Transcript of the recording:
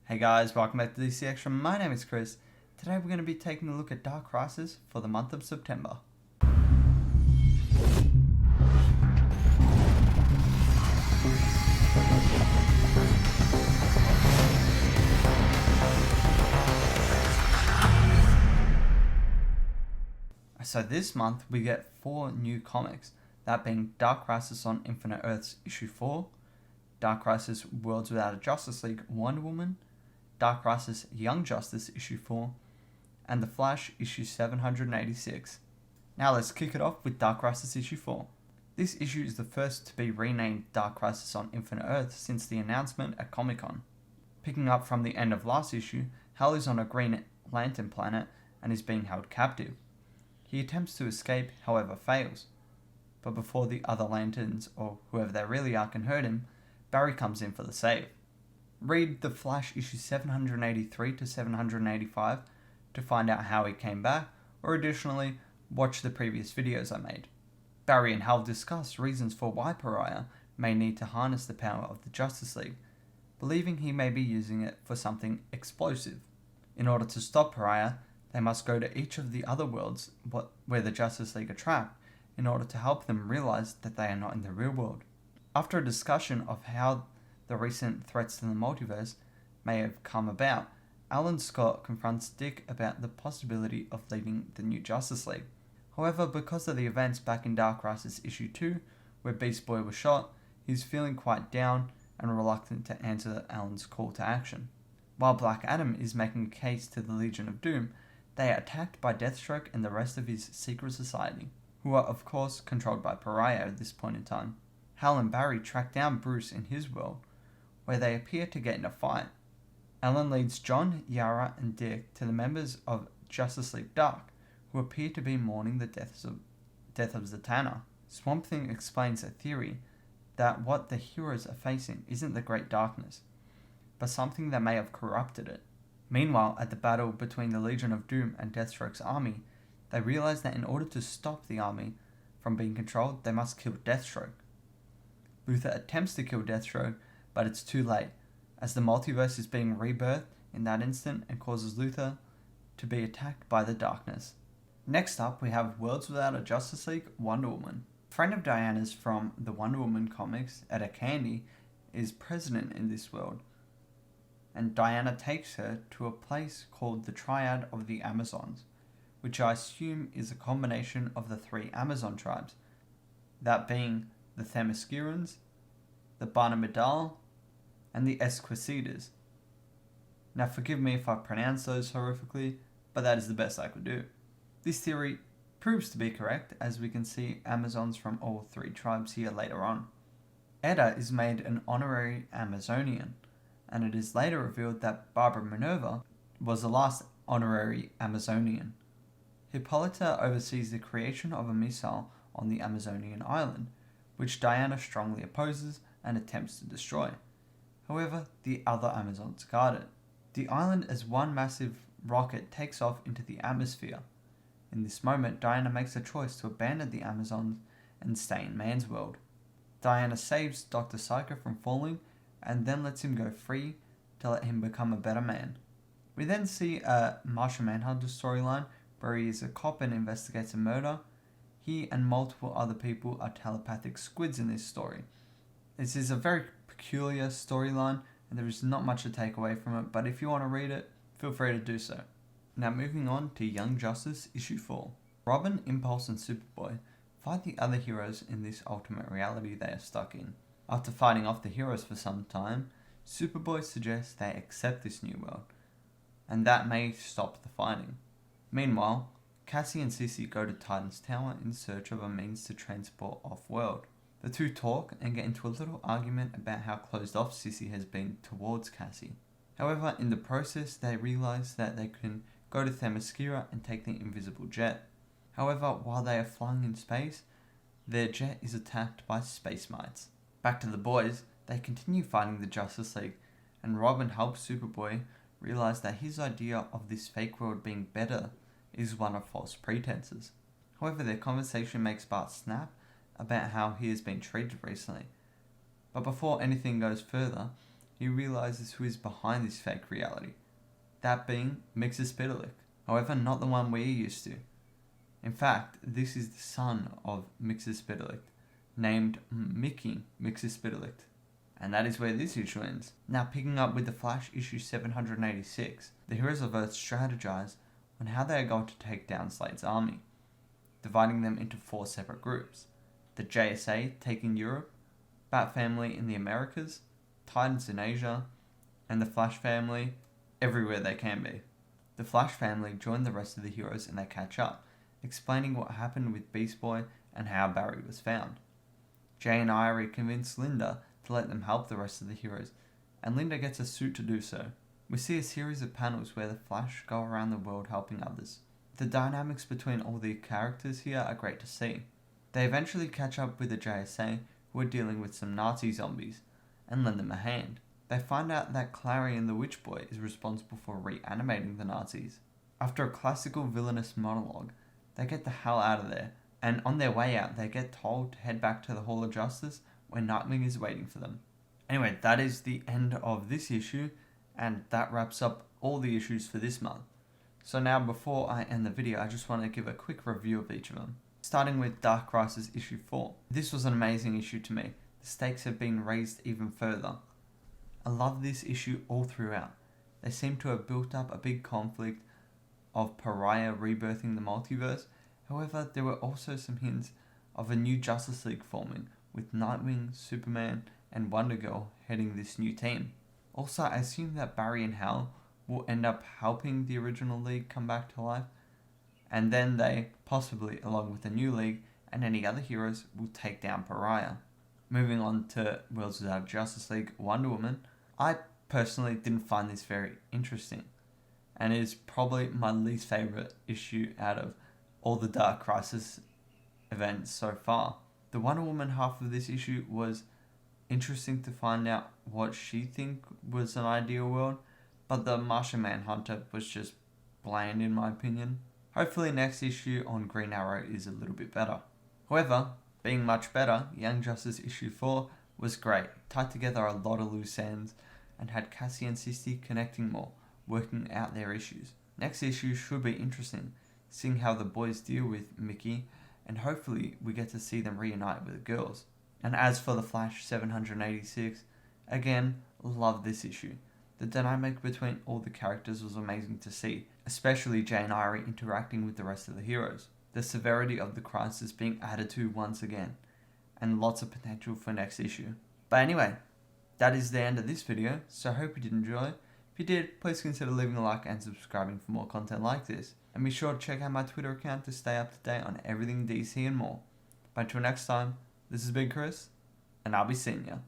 Hey guys, welcome back to DC Extra. My name is Chris. Today we're going to be taking a look at Dark Crisis for the month of September. So this month we get 4 new comics, that being Dark Crisis on Infinite Earths issue 4, Dark Crisis Worlds Without a Justice League Wonder Woman, Dark Crisis Young Justice issue 4, and The Flash issue 786. Now let's kick it off with Dark Crisis issue 4. This issue is the first to be renamed Dark Crisis on Infinite Earths since the announcement at Comic-Con. Picking up from the end of last issue, Hal is on a Green Lantern planet and is being held captive. He attempts to escape, however fails. But before the other Lanterns, or whoever they really are, can hurt him, Barry comes in for the save. Read The Flash issue 783 to 785 to find out how he came back, or additionally, watch the previous videos I made. Barry and Hal discuss reasons for why Pariah may need to harness the power of the Justice League, believing he may be using it for something explosive. In order to stop Pariah, they must go to each of the other worlds where the Justice League are trapped in order to help them realize that they are not in the real world. After a discussion of how the recent threats to the multiverse may have come about, Alan Scott confronts Dick about the possibility of leading the new Justice League. However, because of the events back in Dark Crisis issue 2, where Beast Boy was shot, he's feeling quite down and reluctant to answer Alan's call to action. While Black Adam is making a case to the Legion of Doom, they are attacked by Deathstroke and the rest of his secret society, who are of course controlled by Pariah at this point in time. Hal and Barry track down Bruce in his world, where they appear to get in a fight. Alan leads John, Yara and Dick to the members of Justice League Dark, who appear to be mourning the death of Zatanna. Swamp Thing explains a theory that what the heroes are facing isn't the Great Darkness, but something that may have corrupted it. Meanwhile, at the battle between the Legion of Doom and Deathstroke's army, they realize that in order to stop the army from being controlled, they must kill Deathstroke. Luthor attempts to kill Deathstroke, but it's too late, as the multiverse is being rebirthed in that instant and causes Luthor to be attacked by the darkness. Next up, we have Worlds Without a Justice League Wonder Woman. A friend of Diana's from the Wonder Woman comics, Etta Candy, is president in this world, and Diana takes her to a place called the Triad of the Amazons, which I assume is a combination of the 3 Amazon tribes, that being the Themyscirans, the Barnamidal, and the Esquicidas. Now forgive me if I pronounce those horrifically, but that is the best I could do. This theory proves to be correct, as we can see Amazons from all 3 tribes here later on. Etta is made an honorary Amazonian, and it is later revealed that Barbara Minerva was the last honorary Amazonian. Hippolyta oversees the creation of a missile on the Amazonian island, which Diana strongly opposes and attempts to destroy. However, the other Amazons guard it. The island as one massive rocket takes off into the atmosphere. In this moment, Diana makes a choice to abandon the Amazons and stay in man's world. Diana saves Dr. Psycho from falling and then lets him go free to let him become a better man. We then see a Martian Manhunter storyline where he is a cop and investigates a murder. He and multiple other people are telepathic squids in this story. This is a very peculiar storyline and there is not much to take away from it, but if you want to read it, feel free to do so. Now moving on to Young Justice issue 4. Robin, Impulse and Superboy fight the other heroes in this alternate reality they are stuck in. After fighting off the heroes for some time, Superboy suggests they accept this new world, and that may stop the fighting. Meanwhile, Cassie and Sissy go to Titan's Tower in search of a means to transport off-world. The two talk and get into a little argument about how closed off Sissy has been towards Cassie. However, in the process, they realize that they can go to Themyscira and take the invisible jet. However, while they are flying in space, their jet is attacked by space mites. Back to the boys, they continue fighting the Justice League, and Robin helps Superboy realize that his idea of this fake world being better is one of false pretenses. However, their conversation makes Bart snap about how he has been treated recently. But before anything goes further, he realizes who is behind this fake reality, that being Mxyzptlk. However, not the one we're used to. In fact, this is the son of Mxyzptlk, named Mickey Mxyzptlk. And that is where this issue ends. Now, picking up with the Flash issue 786, the Heroes of Earth strategize on how they are going to take down Slade's army, dividing them into 4 separate groups. The JSA taking Europe, Bat Family in the Americas, Titans in Asia, and the Flash family everywhere they can be. The Flash family join the rest of the heroes and they catch up, explaining what happened with Beast Boy and how Barry was found. Jay and Irie convince Linda to let them help the rest of the heroes, and Linda gets a suit to do so. We see a series of panels where the Flash go around the world helping others. The dynamics between all the characters here are great to see. They eventually catch up with the JSA, who are dealing with some Nazi zombies, and lend them a hand. They find out that Clarion the Witch Boy is responsible for reanimating the Nazis. After a classical villainous monologue, they get the hell out of there, and on their way out they get told to head back to the Hall of Justice where Nightwing is waiting for them. Anyway, that is the end of this issue, and that wraps up all the issues for this month. So now, before I end the video, I just want to give a quick review of each of them. Starting with Dark Crisis issue 4. This was an amazing issue to me. The stakes have been raised even further. I love this issue all throughout. They seem to have built up a big conflict of Pariah rebirthing the multiverse. However, there were also some hints of a new Justice League forming, with Nightwing, Superman, and Wonder Girl heading this new team. Also, I assume that Barry and Hal will end up helping the original League come back to life, and then they, possibly along with the new League and any other heroes, will take down Pariah. Moving on to Worlds Without Justice League Wonder Woman, I personally didn't find this very interesting, and it is probably my least favourite issue out of all the Dark Crisis events so far. The Wonder Woman half of this issue was interesting to find out what she think was an ideal world, but the Martian Manhunter was just bland in my opinion. Hopefully next issue on Green Arrow is a little bit better. However, being much better, Young Justice issue 4 was great, tied together a lot of loose ends, and had Cassie and Sisti connecting more, working out their issues. Next issue should be interesting, seeing how the boys deal with Mickey, and hopefully we get to see them reunite with the girls. And as for the Flash 786, again, love this issue. The dynamic between all the characters was amazing to see, especially Jay and Irie interacting with the rest of the heroes. The severity of the crisis being added to once again, and lots of potential for next issue. But anyway, that is the end of this video, so I hope you did enjoy. If you did, please consider leaving a like and subscribing for more content like this. And be sure to check out my Twitter account to stay up to date on everything DC and more. But until next time, this is Big Chris, and I'll be seeing ya.